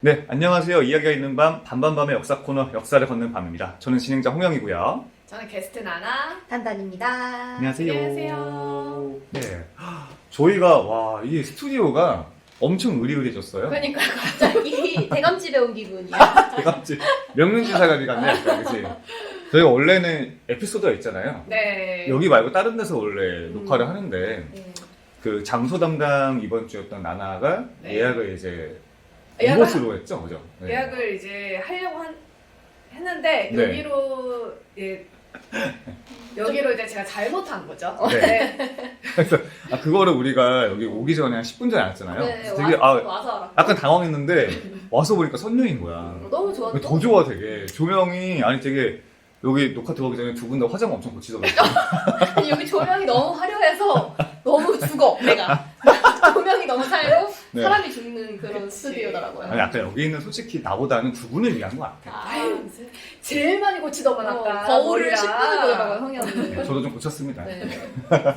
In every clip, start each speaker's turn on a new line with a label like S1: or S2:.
S1: 네, 안녕하세요. 이야기가 있는 밤, 밤밤밤의 역사 코너, 역사를 걷는 밤입니다. 저는 진행자 홍영이고요.
S2: 저는 게스트 나나
S3: 단단입니다.
S1: 안녕하세요.
S2: 안녕하세요.
S1: 네, 저희가 이 스튜디오가 엄청 으리으리해졌어요.
S3: 그러니까 갑자기 대감집에 온 기분이야.
S1: 대감집 명륜지 사가지 같네, 약간, 그치? 저희가 원래는 에피소드가 있잖아요.
S2: 네.
S1: 여기 말고 다른 데서 원래 녹화를 하는데,
S2: 네.
S1: 그 장소 담당 이번 주였던 나나가
S2: 네.
S1: 예약을 이제
S2: 예약을
S1: 이곳으로 했죠, 그죠? 네.
S2: 예약을 이제 하려고 했는데
S1: 네.
S2: 여기로 이제 제가 잘못한 거죠.
S1: 네.
S2: 네.
S1: 그거를 우리가 여기 오기 전에 한 10분 전에 알았잖아요.
S3: 네,
S1: 그래서 되게,
S3: 와서 알아.
S1: 약간 당황했는데 와서 보니까 선녀인 거야.
S3: 너무 좋았어.
S1: 더 좋아 되게. 조명이 되게 여기 녹화 들어가기 전에 두 분 다 화장 엄청 고치더라고요.
S3: 아니, 여기 조명이 너무 화려해서 너무 죽어 내가. 조명이 너무 살고
S1: 네.
S3: 사람이 죽는 그런
S2: 그치.
S3: 스튜디오더라고요.
S1: 아니 아까 여기는 솔직히 나보다는 두 분을 위한 것 같아요.
S2: 아유, 제일 많이 고치더만 아까.
S3: 거울을
S2: 머리랑.
S3: 10분을 보더라고요 형이.
S1: 저도 좀 고쳤습니다.
S3: 네.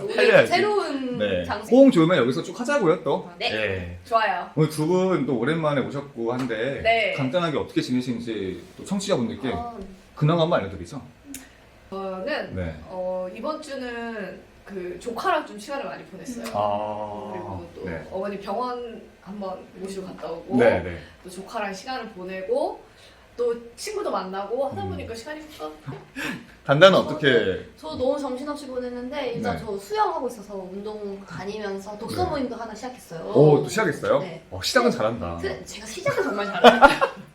S3: 오늘
S1: 살려야지.
S3: 새로운
S1: 네.
S3: 장소.
S1: 호응 좋으면 여기서 쭉 하자고요 또.
S3: 네.
S2: 좋아요.
S1: 오늘 두 분 또 오랜만에 오셨고 한데
S2: 네.
S1: 간단하게 어떻게 지내시는지 또 청취자분들께
S3: 아,
S1: 근황 한번 알려드리죠.
S2: 저는
S1: 네.
S2: 이번 주는 그 조카랑 좀 시간을 많이 보냈어요. 그리고 또
S1: 네.
S2: 어머니 병원 한번 모시러 갔다 오고
S1: 네.
S2: 또 조카랑 시간을 보내고 또 친구도 만나고 하다
S1: 음.
S2: 보니까 시간이 훅 가.
S1: 단단은 어떻게?
S3: 저 너무 정신없이 보냈는데 일단
S1: 네.
S3: 저 수영하고 있어서 운동 다니면서 독서
S1: 네.
S3: 모임도 하나 시작했어요.
S1: 오, 또 시작했어요?
S3: 네.
S1: 시작은 잘한다.
S3: 제가 시작을 정말 잘해요.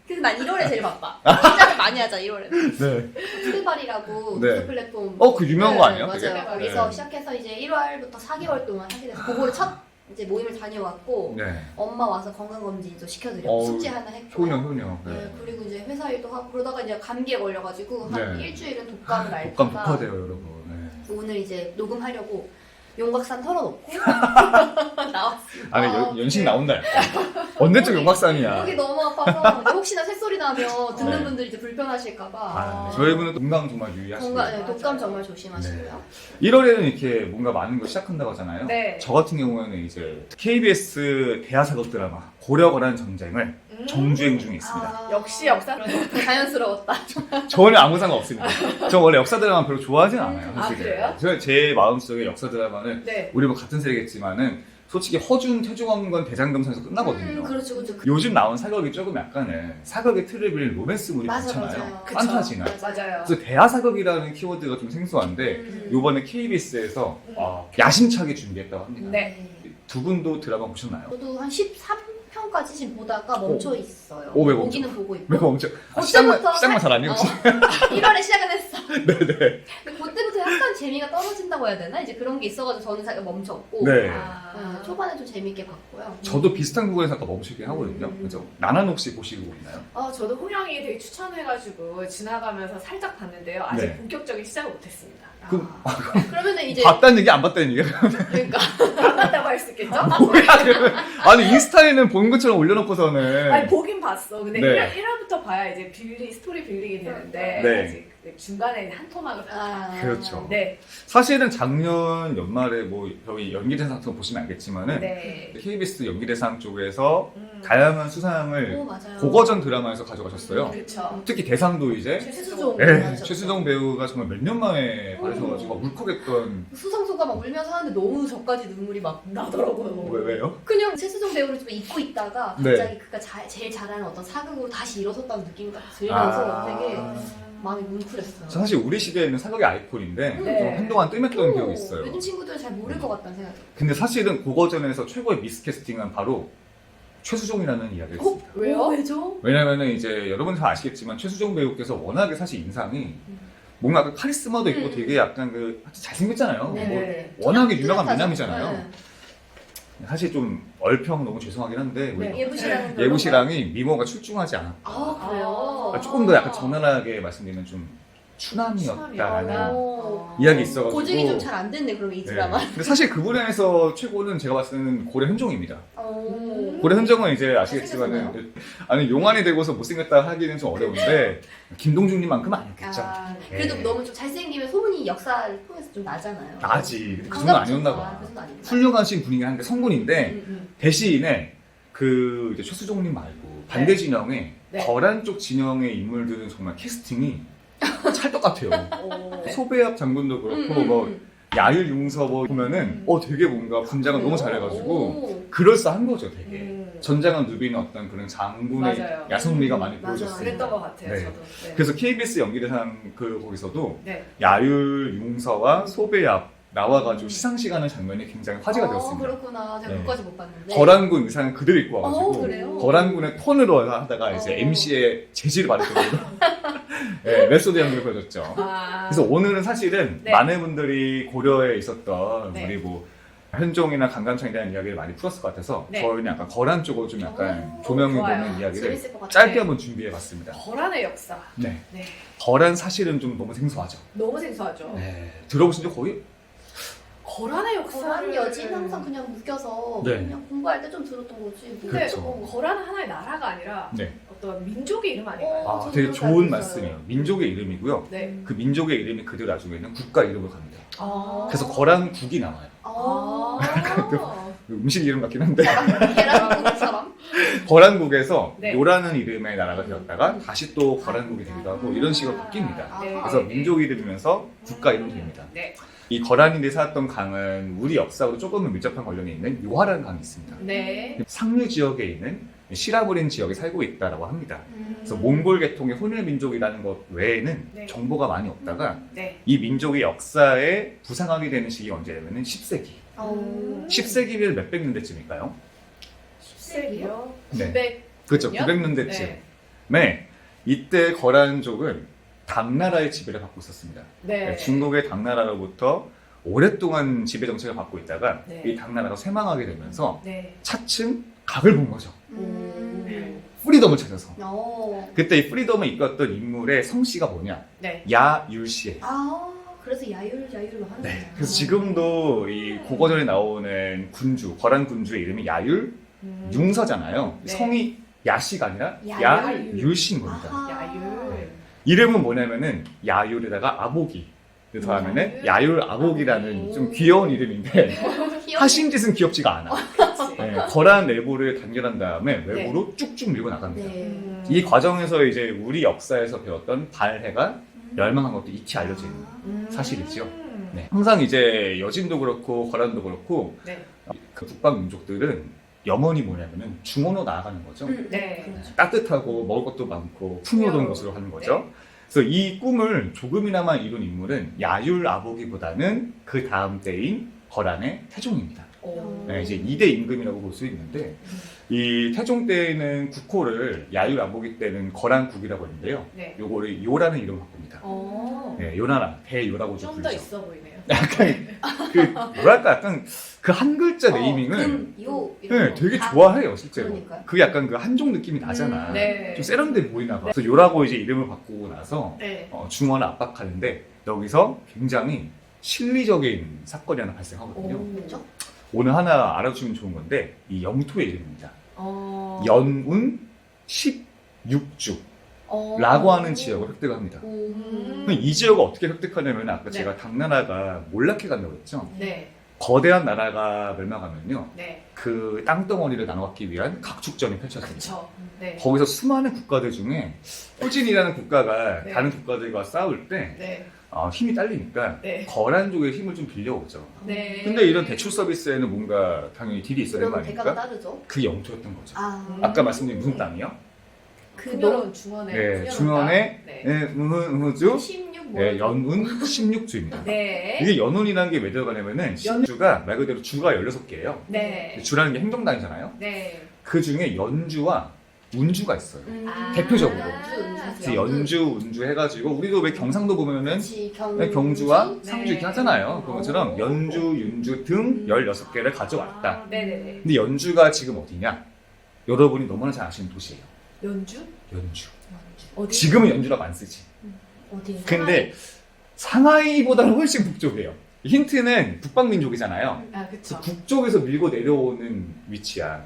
S3: 그래서 난 1월에 제일 바빠. 시작을 많이 하자 1월에는.
S1: 네.
S3: 트레발이라고
S1: 네.
S3: 독서 플랫폼.
S1: 그 유명한 거 아니에요?
S3: 맞아요.
S1: 되게?
S3: 거기서
S1: 네.
S3: 시작해서 이제 1월부터 4개월 동안 하게 돼서 그거를 첫 이제 모임을 다녀왔고
S1: 네.
S3: 엄마 와서 건강검진도 시켜드렸고
S1: 어우,
S3: 숙제 하나 했고.
S1: 효녀.
S3: 네, 그리고 이제 회사 일도 하고 그러다가 이제 감기에 걸려가지고 한
S1: 네.
S3: 일주일은 독감을 앓다가
S1: 독감 독화돼요, 여러분. 네.
S3: 오늘 이제 녹음하려고 용각산 털어놓고 나왔습니다.
S1: 아니 연식 나온다. 약간. 언제적 용각산이야.
S3: 목이 너무 아파서 혹시나 새소리 나면 듣는
S1: 네.
S3: 분들이 이제 불편하실까봐
S1: 저희분은 건강 정말 유의하시고.
S3: 독감 정말 조심하시고요.
S1: 1월에는 이렇게 뭔가 많은 걸 시작한다고 하잖아요.
S2: 네.
S1: 저 같은 경우에는 이제 KBS 대하사극 드라마 고려거란 전쟁을 정주행 중에 있습니다.
S3: 아,
S2: 역시 역사.
S3: 자연스러웠다.
S1: 저는 아무 상관 없습니다. 저 원래 역사 드라마 별로 좋아하진 않아요.
S2: 아,
S1: 솔직히.
S2: 그래요?
S1: 제 마음속에 역사 드라마는
S2: 네.
S1: 우리 뭐 같은 세대겠지만은 솔직히 허준, 태중원건 대장금선에서 끝나거든요.
S3: 그렇죠.
S1: 요즘 나온 사극이 조금 약간은 사극의 틀을 빌린 로맨스물이 많잖아요.
S3: 맞아요.
S1: 판타지나.
S2: 맞아요.
S1: 그래서 대하사극이라는 키워드가 좀 생소한데 요번에 KBS에서 야심차게 준비했다고 합니다.
S2: 네.
S1: 두 분도 드라마 보셨나요?
S3: 저도 한 13편까지 지금 보다가 멈춰 있어요.
S1: 왜 멈춰?
S3: 보기는 보고 있고.
S1: 내가 엄청
S3: 그때부터
S1: 시작만 잘하니 혹시?
S3: 1월에 시작은 했어.
S1: 네네.
S3: 근데 그때부터 약간 재미가 떨어진다고 해야 되나? 이제 그런 게 있어가지고 저는 잠깐 멈췄고.
S1: 네.
S3: 초반에 좀 재밌게 봤고요.
S1: 저도 비슷한 부분에서 아까 멈추긴 하거든요. 그죠? 나난 혹시 보시고 있나요?
S2: 저도 호영이 되게 추천해가지고 지나가면서 살짝 봤는데요. 아직
S1: 네.
S2: 본격적인 시작을 못했습니다.
S3: 그러면은 이제
S1: 봤다는 얘기 안 봤다는 얘기야?
S3: 그러니까
S2: 안 봤다고 할 수 있겠죠?
S1: 뭐야 그러면 아니 인스타에는 본 것처럼 올려놓고서는
S2: 아니 보긴 봤어. 근데
S1: 네.
S2: 1화부터 봐야 이제 스토리 빌리게 되는데
S1: 네.
S2: 아직 중간에 한 토막을
S1: 그렇죠.
S2: 네.
S1: 사실은 작년 연말에 뭐 저희 연기대상 같은 거 보시면 알겠지만은
S2: 네.
S1: KBS 연기대상 쪽에서 다양한 수상을
S3: 오 맞아요.
S1: 고거전 드라마에서 가져가셨어요.
S2: 그렇죠.
S1: 특히 대상도 이제
S3: 최수종
S1: 네, 최수정 배우가 정말 몇 년 만에 받으셔가지고 막 울컥했던
S3: 수상소가 막 울면서 하는데 너무 저까지 눈물이 막 나더라고요.
S1: 왜요?
S3: 그냥 최수종 배우를 좀 잊고 있다가
S1: 네.
S3: 갑자기 그가 제일 잘하는 어떤 사극으로 다시 일어섰다는 느낌이 딱 들면서 되게 마음이 뭉클했어요.
S1: 사실 우리 시대에는 사극의 아이콘인데
S2: 네.
S1: 좀 한동안 뜸했던 기억이 있어요.
S3: 요즘 친구들은 잘 모를 것 같다는 생각이 들어요.
S1: 근데 사실은 고거전에서 최고의 미스캐스팅은 바로 최수종이라는 이야기를 했습니다.
S2: 왜요?
S3: 왜죠?
S1: 왜냐면은 이제 여러분 다 아시겠지만 최수종 배우께서 워낙에 사실 인상이 뭔가 그 카리스마도 있고 되게 약간 그 잘생겼잖아요. 뭐
S2: 네.
S1: 워낙에 유명한
S3: 뚜렷하죠.
S1: 미남이잖아요.
S3: 네.
S1: 사실 좀 얼평 너무 죄송하긴 한데 우리
S2: 네.
S3: 예부시라는
S1: 예부시랑이 미모가 출중하지 않았다.
S3: 아 그래요?
S1: 조금 더 약간 적나라하게 말씀드리면 좀 추남이었다라는
S3: 오.
S1: 이야기 있어가지고
S3: 고증이 좀 잘 안 됐네 그러면 이 드라마.
S1: 근데 사실 그 분야에서 최고는 제가 봤을 때는 고래 현종입니다.
S3: 오.
S1: 고래 현정은 이제 아시겠지만은 아니 용안이 되고서 못생겼다 하기는 좀 어려운데 김동준님만큼은 아니었겠죠.
S3: 그래도
S1: 네.
S3: 너무 좀 잘생기면 소문이 역사를 통해서 좀 나잖아요.
S1: 나지. 그 정도는 아니었나 봐.
S3: 그 정도 아닌가?
S1: 훌륭하신 분이긴 한데 성군인데 대신에 그 이제 최수종님 말고 반대 진영에
S2: 네.
S1: 거란 쪽 진영의 인물들은 정말 캐스팅이 찰떡같아요. 소배합 장군도 그렇고 뭐 야율 융서 뭐 보면은 되게 뭔가 분장을 너무 잘해가지고
S3: 오.
S1: 그럴싸한 거죠, 되게. 전장을 누비는 어떤 그런 장군의
S2: 맞아요.
S1: 야성미가 많이
S3: 맞아요.
S1: 보여졌어요.
S2: 그랬던 것 같아요.
S1: 네.
S2: 저도. 네.
S1: 그래서 KBS 연기대상 거기서도
S2: 네.
S1: 야율 융서와 소배합 나와가지고 시상식하는 장면이 굉장히 화제가 되었습니다.
S3: 그렇구나. 제가
S1: 네.
S3: 그까지 못 봤는데.
S1: 거란군 의상을 그대로 입고 와가지고
S3: 그래요?
S1: 거란군의 톤으로 하다가 이제 MC의 재질을 발휘했던 걸로 네, 메소드 연기를 보여줬죠. 그래서 오늘은 사실은
S2: 네.
S1: 많은 분들이 고려에 있었던
S2: 네.
S1: 우리 뭐 현종이나 강간청에 대한 이야기를 많이 풀었을 것 같아서
S2: 네.
S1: 저희는 약간 거란 쪽으로 좀 약간
S3: 오,
S1: 조명을
S2: 좋아요.
S1: 보는 이야기를
S3: 재밌을 것 같아요.
S1: 짧게
S2: 네.
S1: 한번 준비해봤습니다.
S2: 거란의 역사.
S1: 네.
S2: 네.
S1: 거란 사실은 좀 너무 생소하죠.
S2: 너무 생소하죠.
S1: 네. 들어보신 적 거의?
S2: 거란의 역사를
S3: 거란 여진 항상 그냥 묶여서
S1: 네.
S3: 그냥 공부할 때 좀 들었던 거지. 뭐.
S2: 근데
S1: 그렇죠.
S2: 거란은 하나의 나라가 아니라
S1: 네.
S2: 어떤 민족의 이름 아닌가요?
S1: 아,
S3: 저도
S1: 되게
S3: 그렇게
S1: 좋은
S3: 알고 있어요.
S1: 말씀이에요. 민족의 이름이고요.
S2: 네.
S1: 그 민족의 이름이 그대로 나중에는 국가 이름으로 갑니다.
S2: 아.
S1: 그래서 거란국이 나와요.
S3: 아.
S1: 그 음식 이름 같긴 한데
S3: 계란국처럼.
S1: 거란국에서
S2: 네.
S1: 요라는 이름의 나라가 되었다가 다시 또 거란국이 되기도 하고 이런 식으로 바뀝니다.
S2: 네.
S1: 그래서 민족 이름이면서 국가 이름이 됩니다.
S2: 네.
S1: 이 거란인들이 살았던 강은 우리 역사하고 조금은 밀접한 관련이 있는 요하라는 강이 있습니다.
S2: 네.
S1: 상류 지역에 있는 시라브린 지역에 살고 있다고 합니다. 그래서
S3: 음.
S1: 몽골 계통의 혼혈 민족이라는 것 외에는
S2: 네.
S1: 정보가 많이 없다가
S2: 네.
S1: 이 민족의 역사에 부상하게 되는 시기가 언제냐면은 10세기.
S3: 어.
S1: 10세기면 몇백 년대쯤일까요?
S2: 10세기요?
S1: 네.
S2: 900.
S1: 그렇죠.
S2: 년?
S1: 900년대쯤.
S2: 네.
S1: 네. 이때 거란족은 당나라의 지배를 받고 있었습니다.
S2: 네.
S1: 중국의 당나라로부터 오랫동안 지배 정책을 받고 있다가
S2: 네.
S1: 이 당나라가 쇠망하게 되면서
S2: 네.
S1: 차츰 각을 본 거죠.
S3: 음.
S1: 프리덤을 찾아서.
S3: 어.
S1: 그때 이 프리덤을 이끌었던 인물의 성씨가 뭐냐?
S2: 네.
S1: 야율씨예요.
S3: 아, 그래서 야유를 하는 거야.
S1: 네. 그래서 지금도 이 고거전에 나오는 군주, 거란 군주의 이름이 야율, 융서잖아요.
S2: 네.
S1: 성이 야씨가 아니라
S3: 야율.
S1: 야율씨인 겁니다.
S3: 아하.
S2: 야율.
S1: 이름은 뭐냐면은 야율에다가 아보기 더하면은 야율 아보기라는
S3: 오.
S1: 좀 귀여운 이름인데
S3: 귀여워.
S1: 하신 짓은 귀엽지가 않아.
S2: 그치.
S1: 네, 거란 내부를 단결한 다음에 외부로 쭉쭉 밀고 나갑니다.
S3: 네.
S1: 이 과정에서 이제 우리 역사에서 배웠던 발해가 멸망한 것도 익히 알려져 있는 사실이지요. 네. 항상 이제 여진도 그렇고 거란도 그렇고
S2: 네.
S1: 그 북방 민족들은 염원이 뭐냐면은 중원으로 나아가는 거죠.
S2: 네.
S3: 그렇죠.
S1: 따뜻하고 먹을 것도 많고 풍요로운
S2: 풍요.
S1: 곳으로 가는 거죠. 그래서 이 꿈을 조금이나마 이룬 인물은 야율 아보기보다는 그 다음 때인 거란의 태종입니다.
S2: 오.
S1: 네, 이제 2대 임금이라고 볼 수 있는데 이 태종 때는 국호를 야율 아보기 때는 거란국이라고 했는데요.
S2: 네.
S1: 요거를 요라는 이름으로 바꿉니다. 네, 요나라 대요라고 좀
S2: 좀 더
S1: 부르죠.
S2: 있어 보이네요.
S1: 약간 그 뭐랄까 약간 그 한 글자 네이밍을
S3: 요
S1: 네, 되게 좋아해요 실제로.
S3: 그러니까요.
S1: 그 약간 그 한족 느낌이 나잖아.
S2: 네.
S1: 좀 세련돼 보이나 봐. 그래서 요라고 이제 이름을 바꾸고 나서
S2: 네.
S1: 중원을 압박하는데 여기서 굉장히 실리적인 사건이 하나 발생하거든요.
S2: 오.
S3: 그렇죠?
S1: 오늘 하나 알아주면 좋은 건데 이 영토의 이름입니다.
S2: 어.
S1: 연운 16주라고 하는 지역을 획득합니다.
S3: 음.
S1: 이 지역을 어떻게 획득하냐면 아까
S2: 네.
S1: 제가 당나라가 몰락해 간다고 했죠.
S2: 네.
S1: 거대한 나라가 멸망하면요.
S2: 네.
S1: 그 땅덩어리를 나눠갖기 위한 각축전이 펼쳐집니다.
S2: 그쵸. 네.
S1: 거기서 수많은 국가들 중에 호진이라는 국가가
S2: 네.
S1: 다른 국가들과 싸울 때
S2: 네.
S1: 힘이 딸리니까
S2: 네.
S1: 거란족의 힘을 좀 빌려오죠.
S2: 네.
S1: 근데 이런 대출 서비스에는 뭔가 당연히 딜이 있어야 되는 거
S3: 그러면 대가가
S1: 아닙니까?
S3: 따르죠.
S1: 그 영토였던 거죠.
S3: 아.
S1: 아까 말씀드린 무슨 땅이요?
S3: 그
S2: 풍요로운 중원의
S1: 네,
S2: 풍요로운
S1: 중원의
S2: 땅. 네.
S1: 음우주
S3: 16
S1: 네, 연운 16주입니다.
S2: 네.
S1: 이게 연운이라는 게 왜 들어가냐면은 16주가 말 그대로 주가 16개예요.
S2: 네.
S1: 주라는 게 행동단이잖아요.
S2: 네.
S1: 그 중에 연주와 운주가 있어요.
S2: 아.
S1: 대표적으로. 그래서
S3: 연주,
S1: 연주, 운주 해가지고 우리도 왜 경상도 보면은
S3: 그치,
S1: 네, 경주와
S2: 네.
S1: 상주 이렇게 하잖아요. 그런 것처럼 연주, 윤주 등 16개를 가져왔다.
S2: 아, 네네네.
S1: 근데 연주가 지금 어디냐? 여러분이 너무나 잘 아시는 도시예요.
S2: 연주?
S1: 연주.
S2: 어디?
S1: 지금은 연주라고 안 쓰지.
S3: 어디?
S1: 근데 상하이보다는 훨씬 북쪽이에요. 힌트는 북방민족이잖아요.
S2: 아, 그쵸.
S1: 북쪽에서 밀고 내려오는 위치야.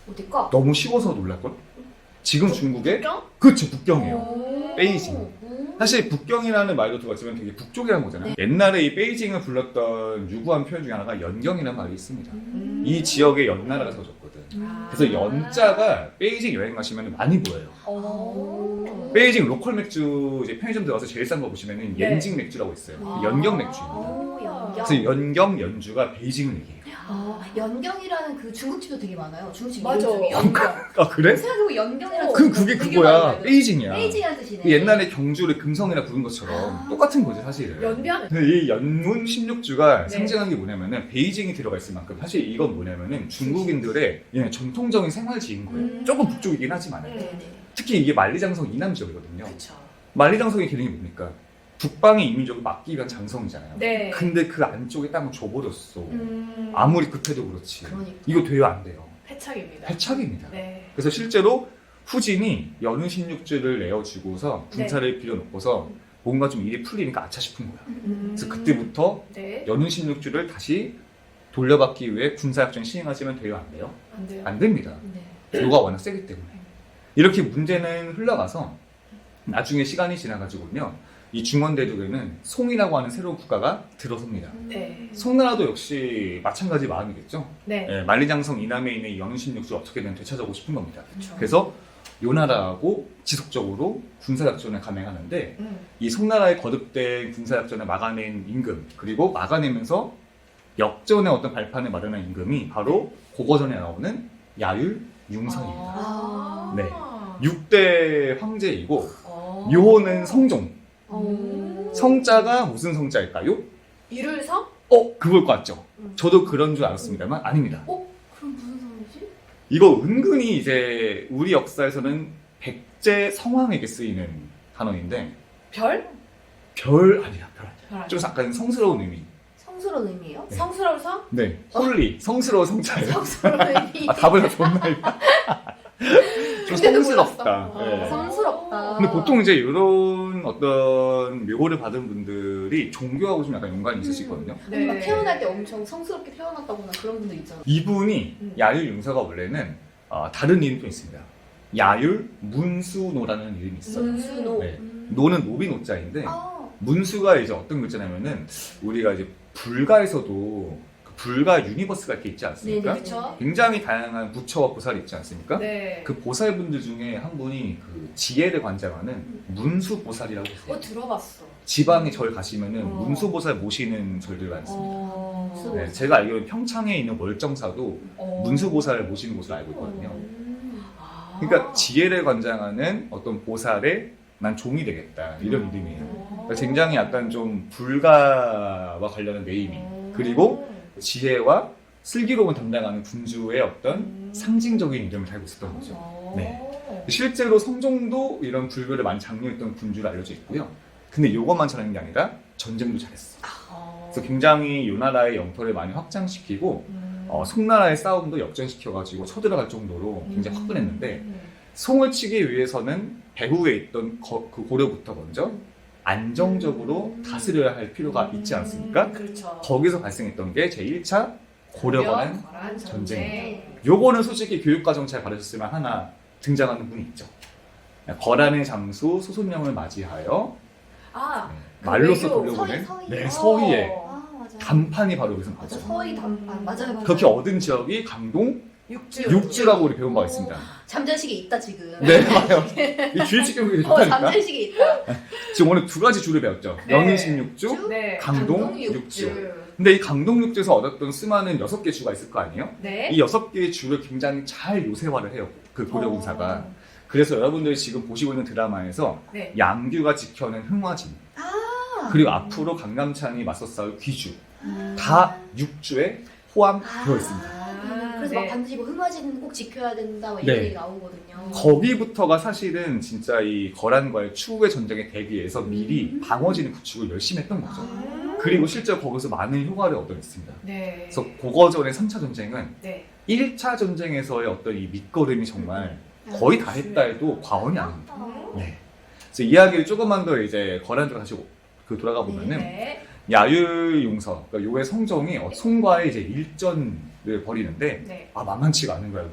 S3: 어딜까?
S1: 너무 쉬워서 놀랄걸? 지금 중국의
S2: 북경?
S1: 그렇죠, 북경이에요.
S3: 오.
S1: 베이징. 사실 북경이라는 말도 들어봤지만 되게 북쪽이라는 거잖아요. 옛날에 이 베이징을 불렀던 유구한 표현 중에 하나가 연경이라는 말이 있습니다. 이 지역에 연나라가 세워졌거든.
S2: 아.
S1: 그래서 연자가 베이징 여행 가시면 많이 보여요. 베이징 로컬 맥주 이제 편의점 들어가서 제일 싼 거 보시면은
S2: 네.
S1: 옌징 맥주라고 있어요. 연경 맥주입니다.
S3: 연경.
S1: 그래서 연경 연주가 베이징을 얘기해요.
S3: 연경이라는 그 중국집도 되게 많아요. 중국집
S2: 맞아.
S3: 이름 중에
S2: 연경.
S1: 아 그래?
S3: 생각해보면 연경이라는
S1: 그럼 그게
S3: 되게
S1: 그거야.
S3: 많아요.
S1: 베이징이야.
S3: 베이징이라는 뜻이네.
S1: 옛날에 경주를 금성이라 부른 것처럼 똑같은 거지 사실.
S2: 연비하면
S1: 근데 이 연문 16주가
S2: 네.
S1: 상징하는 게 뭐냐면은 베이징이 들어가 있을 만큼 사실 이건 뭐냐면은 중국인들의 전통적인 생활지인 거예요. 조금 북쪽이긴 하지만
S3: 네네.
S1: 특히 이게 만리장성 이남 지역이거든요.
S2: 그쵸.
S1: 만리장성의 기능이 뭡니까? 북방의 이민족을 막기 위한 장성이잖아요.
S2: 네.
S1: 근데 그 안쪽에 땅을 줘버렸어. 아무리 급해도 그렇지.
S3: 그러니까.
S1: 이거 돼요 안 돼요?
S2: 패착입니다.
S1: 패착입니다.
S2: 네.
S1: 그래서 실제로 후진이 연후 16주를 내어주고서 군사를 빌려놓고서 뭔가 좀 일이 풀리니까 아차 싶은 거야. 그래서 그때부터
S2: 네.
S1: 연후 16주를 다시 돌려받기 위해 군사작전 시행하시면 돼요 안 돼요?
S2: 안 돼요.
S1: 안 됩니다.
S3: 네.
S1: 요가 워낙 세기 때문에. 이렇게 문제는 흘러가서 나중에 시간이 지나가지고요. 이 중원대륙에는 송이라고 하는 새로운 국가가 들어섭니다.
S2: 네.
S1: 송나라도 역시 마찬가지 마음이겠죠.
S2: 네.
S1: 예, 만리장성 이남에 있는 이 연후 16주 어떻게든 되찾아오고 싶은 겁니다.
S2: 그쵸.
S1: 그래서 요 나라하고 지속적으로 군사작전을 감행하는데
S2: 음.
S1: 이 송나라의 거듭된 군사작전을 막아낸 임금 그리고 막아내면서 역전의 어떤 발판을 마련한 임금이 바로 고거전에 나오는 야율 융선입니다.
S3: 아.
S1: 네. 6대 황제이고 묘는 성종. 성자가 무슨 성자일까요?
S2: 이룰성?
S1: 그걸 것 같죠? 저도 그런 줄 알았습니다만 아닙니다.
S3: 그럼 무슨 성이지?
S1: 이거 은근히 이제 우리 역사에서는 백제 성왕에게 쓰이는 단어인데
S2: 별?
S1: 별 아니야 별 아니야.
S2: 별
S1: 좀 약간 성스러운 의미.
S3: 성스러운 의미예요?
S1: 네.
S2: 성스러운 성?
S1: 네, 홀리 성스러운 성자예요.
S3: 성스러운 의미.
S1: 답을 다 줬나 좀
S2: 근데도
S1: 성스럽다.
S2: 몰랐어.
S1: 네.
S3: 성스럽다.
S1: 근데 보통 이제 이런 어떤 묘호를 받은 분들이 종교하고 좀 약간 연관이 있을 수 있거든요.
S3: 아니, 막 태어날 때 엄청 성스럽게 태어났다거나 그런 분들 있잖아요.
S1: 이분이 야율 융서가 원래는 다른 이름도 있습니다. 야율 문수노라는 이름이 있어요.
S3: 문수노.
S1: 네. 노는 노비 노자인데 문수가 이제 어떤 글자냐면은 우리가 이제 불가에서도 그 불가 유니버스가 이렇게 있지 않습니까?
S3: 네네, 그쵸.
S1: 굉장히 다양한 부처와 보살이 있지 않습니까?
S2: 네.
S1: 그 보살분들 중에 한 분이 그 지혜를 관장하는 문수 보살이라고 있어요.
S2: 들어봤어.
S1: 지방에 절 가시면은 문수 보살 모시는 절들 많습니다.
S3: 문수
S1: 네,
S3: 보살.
S1: 제가 알기로는 평창에 있는 월정사도 문수 보살을 모시는 곳으로 알고 있거든요. 그러니까 지혜를 관장하는 어떤 보살의 난 종이 되겠다 이런 이름이에요. 그러니까 굉장히 약간 좀 불가와 관련한 네이밍 그리고 지혜와 슬기로움을 담당하는 군주의 어떤 상징적인 이름을 달고 있었던 거죠. 네. 실제로 성종도 이런 불교를 많이 장려했던 군주로 알려져 있고요. 근데 이것만 잘하는 게 아니라 전쟁도 잘했어. 그래서 굉장히 이 나라의 영토를 많이 확장시키고 송나라의 싸움도 역전시켜가지고 쳐들어갈 정도로 굉장히 화끈했는데 송을 치기 위해서는 배후에 있던 그 고려부터 먼저 안정적으로 다스려야 할 필요가 있지 않습니까?
S2: 그렇죠.
S1: 거기서 발생했던 게 제1차 고려관한
S2: 고려관
S1: 전쟁. 요거는 솔직히 교육과정 잘 받으셨으면 하나 등장하는 분이 있죠. 거란의 장수 소손령을 맞이하여 말로써
S2: 외교,
S1: 돌려보낸
S3: 서희.
S1: 네, 서희의
S3: 맞아.
S1: 단판이 바로 여기서
S3: 맞아.
S1: 나왔죠.
S3: 서희 단판. 맞아요.
S1: 그렇게 얻은 지역이 강동
S2: 육주.
S1: 육주라고 우리 배운 바 있습니다.
S3: 잠재식이 있다 지금.
S1: 네, 맞아요. 이 주일치 교육이 좋다니까.
S3: 잠재식이 있다.
S1: 지금 오늘 두 가지 주를 배웠죠.
S2: 네.
S1: 연희 16주,
S2: 네.
S1: 강동 육주. 근데 이 강동 육주에서 얻었던 수많은 6개 주가 있을 거 아니에요?
S2: 네.
S1: 이 6개의 주를 굉장히 잘 요새화를 해요. 그 고려군사가. 그래서 여러분들이 지금 보시고 있는 드라마에서
S2: 네.
S1: 양규가 지켜낸 흥화진 그리고 앞으로 강남찬이 맞서 싸울 귀주 다 육주에 포함되어 있습니다.
S3: 그래서
S2: 네.
S3: 막 반드시 뭐 흥화진 꼭 지켜야 된다 막
S1: 네.
S3: 이런 얘기 나오거든요.
S1: 거기부터가 사실은 진짜 이 거란과의 추후의 전쟁에 대비해서 미리 방어진을 구축을 열심히 했던 거죠. 그리고 실제로 거기서 많은 효과를 얻어냈습니다.
S2: 네.
S1: 그래서 고거전의 3차 전쟁은
S2: 네.
S1: 1차 전쟁에서의 어떤 이 밑거름이 정말 거의 다 했다 해도 과언이 아닙니다. 네. 그래서 이야기를 조금만 더 이제 거란으로 다시 돌아가 보면은
S2: 네.
S1: 야율 용서, 그러니까 요의 성종이 송과의 이제 일전을 벌이는데
S2: 네.
S1: 만만치가 않은 거예요,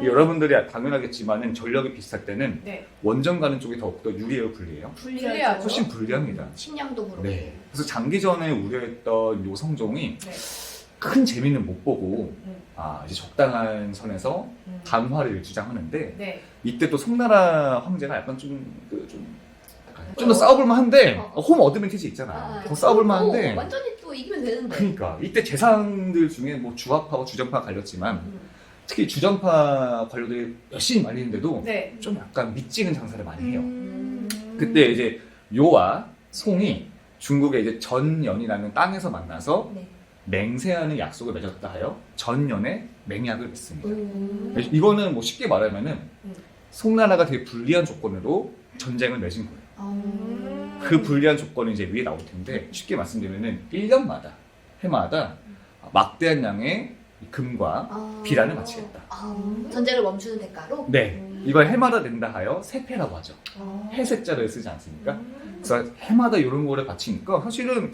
S1: 여러분들이 당연하겠지만은 전력이 비슷할 때는
S2: 네.
S1: 원정 가는 쪽이 더욱더 유리해요, 불리해요?
S2: 불리하죠.
S1: 훨씬 불리합니다.
S3: 식량도 그렇고.
S1: 네. 그래서 장기전에 우려했던 요 성종이
S2: 네.
S1: 큰 재미는 못 보고
S2: 음.
S1: 이제 적당한 선에서 강화를 주장하는데
S2: 네.
S1: 이때 또 송나라 황제가 약간 좀 더 싸워볼만 한데 홈 어드밴티지 있잖아. 더 싸워볼만 한데
S3: 완전히 또 이기면 되는데.
S1: 그러니까 이때 재상들 중에 뭐 주화파와 주전파가 갈렸지만 특히 주전파 관료들이 열심히 말리는데도
S2: 네.
S1: 좀 약간 밑지는 장사를 많이 해요.
S2: 음.
S1: 그때 이제 요와 송이 중국의 이제 전연이라는 땅에서 만나서
S3: 네.
S1: 맹세하는 약속을 맺었다 하여 전연의 맹약을 맺습니다.
S3: 음.
S1: 이거는 뭐 쉽게 말하면은
S2: 음.
S1: 송나라가 되게 불리한 조건으로 전쟁을 맺은 거예요. 그 불리한 조건이 이제 위에 나올 텐데 쉽게 말씀드리면은 1년마다 해마다 막대한 양의 금과 비란을 바치겠다.
S3: 전쟁을 멈추는 대가로?
S1: 네, 이걸 해마다 낸다 하여 세패라고 하죠. 해세자를 쓰지 않습니까? 그래서 해마다 이런 거를 바치니까 사실은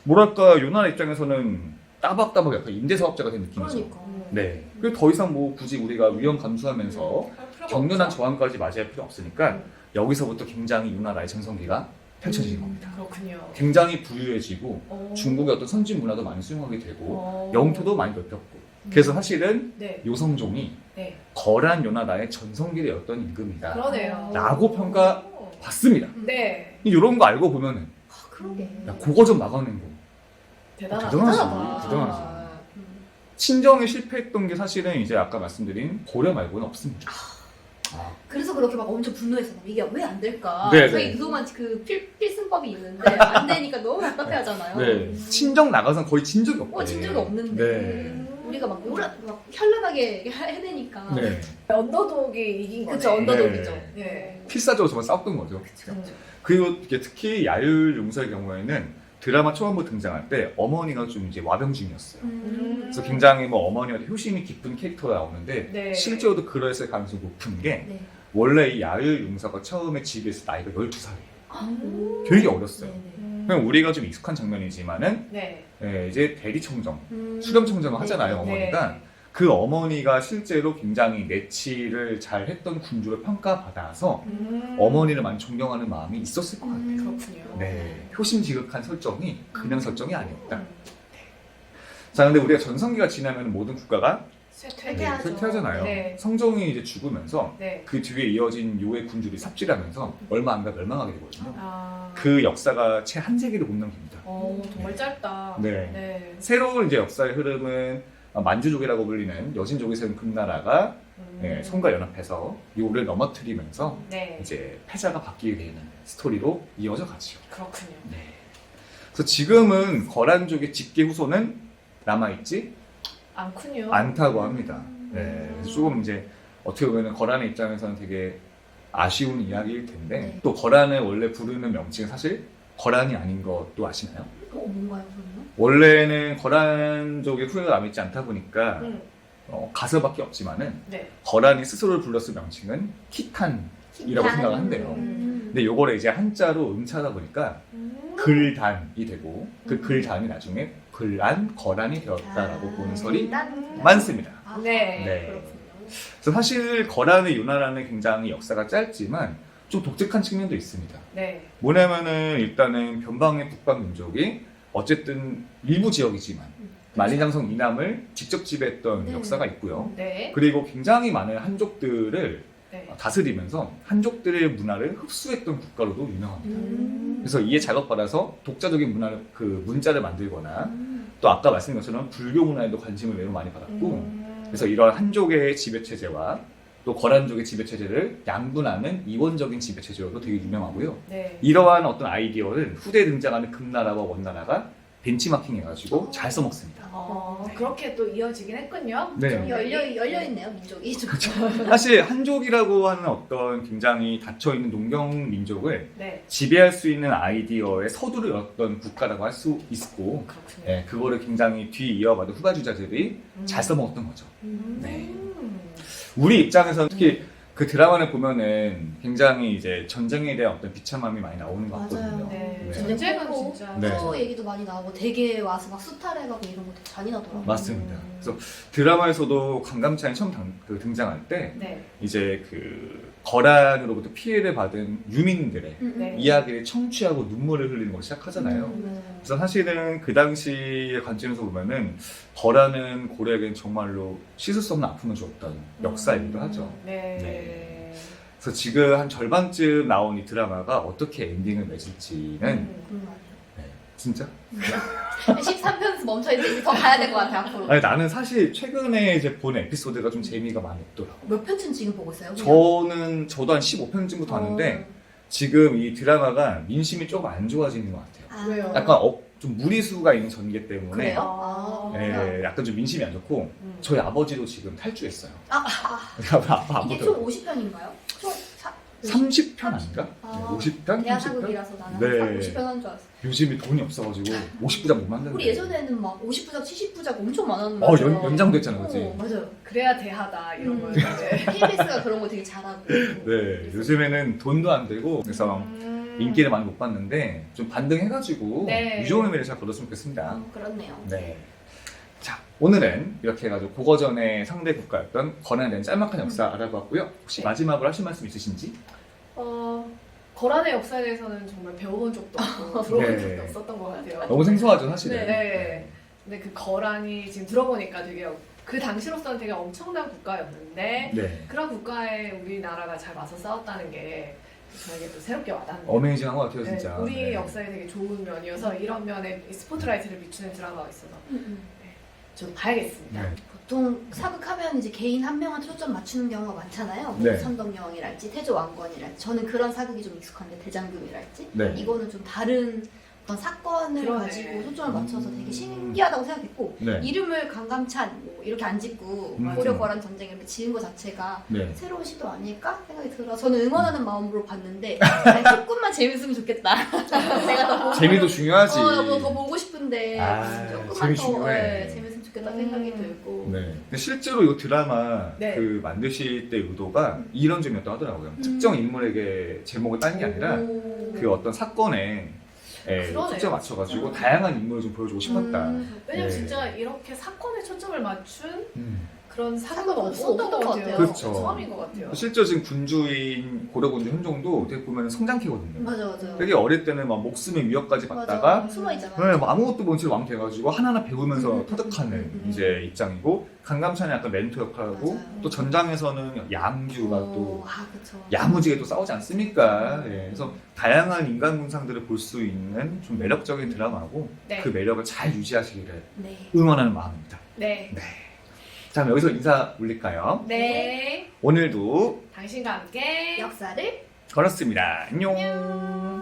S1: 뭐랄까 요나라 입장에서는 따박따박 약간 임대사업자가 된 느낌이죠.
S3: 그러니까.
S1: 네. 그리고 더 이상 뭐 굳이 우리가 위험 감수하면서 격렬한 저항까지 맞이할 필요 없으니까 여기서부터 굉장히 이 나라의 전성기가 펼쳐지는 겁니다.
S2: 그렇군요.
S1: 굉장히 부유해지고 중국의 어떤 선진 문화도 많이 수용하게 되고 영토도 많이 넓혔고 그래서 사실은
S2: 네.
S1: 요성종이
S2: 네.
S1: 거란 요나라의 전성기였던 임금이다
S2: 그러네요.
S1: 라고 평가받습니다.
S2: 네.
S1: 이런 거 알고 보면은
S3: 그러게.
S1: 야, 그거 좀 막아낸 거
S2: 대단하다.
S1: 대단하지. 친정에 실패했던 게 사실은 이제 아까 말씀드린 고려 말고는 없습니다.
S3: 그래서 그렇게 막 엄청 분노했어. 이게 왜 안 될까?
S1: 네,
S3: 저희
S1: 네.
S3: 그동안 그 필승법이 있는데 안 되니까 너무 답답해 하잖아요.
S1: 네. 친정 나가선 거의 진 적이 없대.
S3: 진 적이 없는데.
S1: 네.
S3: 우리가 막 현란하게 해내니까.
S1: 네.
S2: 언더독이 이긴 거네.
S3: 그쵸, 언더독이죠.
S2: 네.
S1: 필사적으로 정말 싸웠던 거죠. 그리고 이게 특히 야율 용서의 경우에는 드라마 초반부 등장할 때 어머니가 좀 이제 와병중이었어요. 그래서 굉장히 뭐 어머니가 효심이 깊은 캐릭터가 나오는데
S2: 네.
S1: 실제로도 그랬을 가능성이 높은 게
S3: 네.
S1: 원래 이 야율 용사가 처음에 집에서 나이가 12살이에요. 되게 어렸어요. 그냥 우리가 좀 익숙한 장면이지만은
S2: 네.
S1: 이제 대리청정, 수렴청정을 하잖아요, 어머니가.
S2: 네.
S1: 그 어머니가 실제로 굉장히 내치를 잘 했던 군주를 평가받아서 어머니를 많이 존경하는 마음이 있었을 것 같아요.
S2: 그렇군요.
S1: 네, 효심지극한 설정이 그냥 설정이 아니었다. 자, 근데 우리가 전성기가 지나면 모든 국가가
S3: 쇠퇴하죠.
S1: 쇠퇴하잖아요.
S2: 네.
S1: 성종이 이제 죽으면서
S2: 네.
S1: 그 뒤에 이어진 요의 군주들이 삽질하면서 얼마 안 가 멸망하게 되거든요.
S2: 아.
S1: 그 역사가 채 한 세기를 못 넘깁니다.
S2: 정말 짧다.
S1: 네.
S2: 네.
S1: 새로운 이제 역사의 흐름은 만주족이라고 불리는 여진족이 세운 금나라가 송과 연합해서 요를 넘어뜨리면서
S2: 네.
S1: 이제 패자가 바뀌게 되는 스토리로 이어져 가죠.
S2: 그렇군요.
S1: 네. 그래서 지금은 거란족의 직계 후손은 남아있지
S2: 않군요.
S1: 않다고 합니다. 네. 그래서 조금 이제 어떻게 보면 거란의 입장에서는 되게 아쉬운 이야기일 텐데
S3: 네.
S1: 또 거란을 원래 부르는 명칭은 사실 거란이 아닌 것도 아시나요?
S3: 뭔가요, 그러면?
S1: 원래는 거란족의 후예가 남아있지 않다 보니까
S2: 음.
S1: 가설밖에 없지만은
S2: 네.
S1: 거란이 스스로를 불렀을 명칭은 키탄이라고 생각을 한대요. 근데 요거를 이제 한자로 음차다 보니까 글단이 되고 그 글단이 나중에 글안 거란이 되었다라고 보는 설이 많습니다.
S2: 네.
S1: 네.
S2: 그렇군요.
S1: 그래서 사실 거란의 요나라는 굉장히 역사가 짧지만 좀 독특한 측면도 있습니다.
S2: 네.
S1: 뭐냐면은 일단은 변방의 북방 민족이 어쨌든 일부 지역이지만 만리장성 이남을 직접 지배했던
S3: 네.
S1: 역사가 있고요.
S2: 네.
S1: 그리고 굉장히 많은 한족들을
S2: 네.
S1: 다스리면서 한족들의 문화를 흡수했던 국가로도 유명합니다. 그래서 이에 자극받아서 독자적인 문화를 그 문자를 만들거나 또 아까 말씀드린 것처럼 불교 문화에도 관심을 매우 많이 받았고 그래서 이런 한족의 지배 체제와 또 거란족의 지배 체제를 양분하는 이원적인 지배 체제로도 되게 유명하고요.
S2: 네.
S1: 이러한 어떤 아이디어를 후대에 등장하는 금나라와 원나라가 벤치마킹 해가지고 잘 써먹습니다.
S2: 그렇게 또 이어지긴 했군요.
S1: 네.
S3: 좀 열려있네요, 민족이. 좀.
S1: 사실 한족이라고 하는 어떤 굉장히 닫혀있는 농경 민족을
S2: 네.
S1: 지배할 수 있는 아이디어의 서두를 열었던 국가라고 할 수 있고
S2: 그렇군요.
S1: 네, 그거를 굉장히 뒤 이어받은 후가주자들이 잘 써먹었던 거죠. 네. 우리 입장에서는 특히 그 드라마를 보면은 굉장히 이제 전쟁에 대한 어떤 비참함이 많이 나오는 것 같거든요.
S3: 맞아요.
S2: 네. 네.
S1: 네.
S2: 전쟁은 진짜.
S1: 네.
S3: 수 얘기도 많이 나오고 되게 와서 막 수탈해가고 이런 것도 잔인하더라고요.
S1: 맞습니다. 그래서 드라마에서도 강감찬이 처음 등장할 때
S2: 네.
S1: 이제 그 거란으로부터 피해를 받은 유민들의
S2: 네.
S1: 이야기를 청취하고 눈물을 흘리는 걸 시작하잖아요. 그래서 사실은 그 당시의 관점에서 보면은 거란은 고려에게는 정말로 씻을 수 없는 아픔을 줬던 역사이기도 하죠.
S2: 네.
S1: 네. 그래서 지금 한 절반쯤 나온 이 드라마가 어떻게 엔딩을 맺을지는
S3: 궁금하네요.
S1: 네, 진짜?
S3: 13편에서 멈춰있는데 더 가야 될 것 같아 앞으로.
S1: 아니, 나는 사실 최근에 이제 본 에피소드가 좀 재미가 많이 없더라고.
S3: 몇 편쯤 지금 보고 있어요?
S1: 저도 한 15편쯤부터 왔는데 지금 이 드라마가 민심이 조금 안 좋아지는 것 같아요.
S2: 왜요?
S1: 약간 좀 무리수가 있는 전개 때문에
S3: 그래요?
S2: 아.
S1: 예, 약간 좀 민심이 안 좋고 저희 아버지도 지금 탈주했어요. 아빠
S3: 이게 총 50편인가요? 총
S1: 30편 아닌가?
S3: 아,
S1: 50편?
S3: 대하
S1: 30편?
S3: 사극이라서 나는
S1: 네.
S3: 50편 한 줄 알았어.
S1: 요즘에 돈이 없어가지고 50부작 못 만드는데.
S3: 우리 예전에는 막 50부작, 70부작 엄청 많았는데.
S1: 연장도 했잖아, 그치?
S3: 맞아요.
S2: 그래야 대하다 이런 거 이제.
S3: KBS가 그런 거 되게 잘하고.
S1: 네, 요즘에는 돈도 안 되고 그래서 인기를 많이 못 받는데 좀 반등해가지고
S2: 네.
S1: 유종의 미를 잘 거뒀으면 좋겠습니다.
S3: 그렇네요.
S1: 네. 자, 오늘은 이렇게 해가지고 고거전의 상대 국가였던 거란에 대한 짤막한 역사 알아봤고요. 혹시
S2: 네.
S1: 마지막으로 하실 말씀 있으신지?
S2: 거란의 역사에 대해서는 정말 배워본 적도 없고 들어본
S1: 네.
S2: 적도 없었던 것 같아요.
S1: 너무 생소하죠, 사실은.
S2: 네. 근데 그 거란이 지금 들어보니까 되게 그 당시로서는 되게 엄청난 국가였는데
S1: 네.
S2: 그런 국가에 우리나라가 잘 맞서 싸웠다는 게 저에게 또 새롭게 와닿네요.
S1: 어메이징한 것 같아요,
S2: 네,
S1: 진짜.
S2: 우리
S1: 네.
S2: 역사에 되게 좋은 면이어서 이런 면에 스포트라이트를 비추는 드라마가 있어서 좀 봐야겠습니다.
S1: 네.
S3: 보통 사극하면 이제 개인 한 명한테 초점 맞추는 경우가 많잖아요.
S1: 네.
S3: 선덕여왕이랄지 태조왕건이랄지. 저는 그런 사극이 좀 익숙한데 대장금이랄지.
S1: 네.
S3: 이거는 좀 다른 어떤 사건을
S2: 그러네.
S3: 가지고 초점을 맞춰서 되게 신기하다고 생각했고
S1: 네.
S3: 이름을 강감찬 뭐 이렇게 안 짓고
S1: 맞아요.
S3: 고려 거란 전쟁 이렇게 지은 것 자체가
S1: 네.
S3: 새로운 시도 아닐까 생각이 들어. 저는 응원하는 마음으로 봤는데 아니, 조금만 재밌으면 좋겠다. 내가 더 보고
S1: 재미도 중요하지.
S3: 더 보고 싶은데
S1: 아,
S3: 조금만
S1: 재미
S3: 더
S1: 중요해.
S3: 재밌으면 좋겠다 생각이 들고.
S1: 네. 근데 실제로 이 드라마
S2: 네.
S1: 그 만드실 때 의도가 이런 점이었다고 하더라고요. 특정 인물에게 제목을 딴 게 아니라
S3: 오.
S1: 그 어떤 사건에
S2: 그러네요,
S1: 초점 맞춰가지고
S2: 진짜.
S1: 다양한 인물을 좀 보여주고 싶었다.
S2: 왜냐면
S1: 네.
S2: 진짜 이렇게 사건에 초점을 맞춘
S1: 음.
S2: 그런 사극은
S3: 사극은
S2: 없었던 것 같아요.
S1: 그렇죠.
S2: 처음인 것 같아요.
S1: 실제 지금 군주인 고려군주 현종도 어떻게 보면 성장기거든요.
S3: 맞아.
S1: 되게 어릴 때는 막 목숨의 위협까지 받다가
S3: 숨어 있잖아.
S1: 네, 뭐 아무것도 모르는 채로 왕 돼가지고 하나하나 배우면서 터득하는
S3: 음.
S1: 이제 입장이고 강감찬이 약간 멘토 역할하고
S3: 맞아요.
S1: 또 전장에서는 양규가 또
S3: 그쵸.
S1: 야무지게 또 싸우지 않습니까? 예, 그래서 다양한 인간 군상들을 볼 수 있는 좀 매력적인 드라마고
S2: 네.
S1: 그 매력을 잘 유지하시기를
S3: 네.
S1: 응원하는 마음입니다.
S2: 네.
S1: 자, 그럼 여기서 인사 올릴까요?
S2: 네.
S1: 오늘도
S2: 당신과 함께
S3: 역사를
S1: 걸었습니다. 안녕.
S2: 안녕.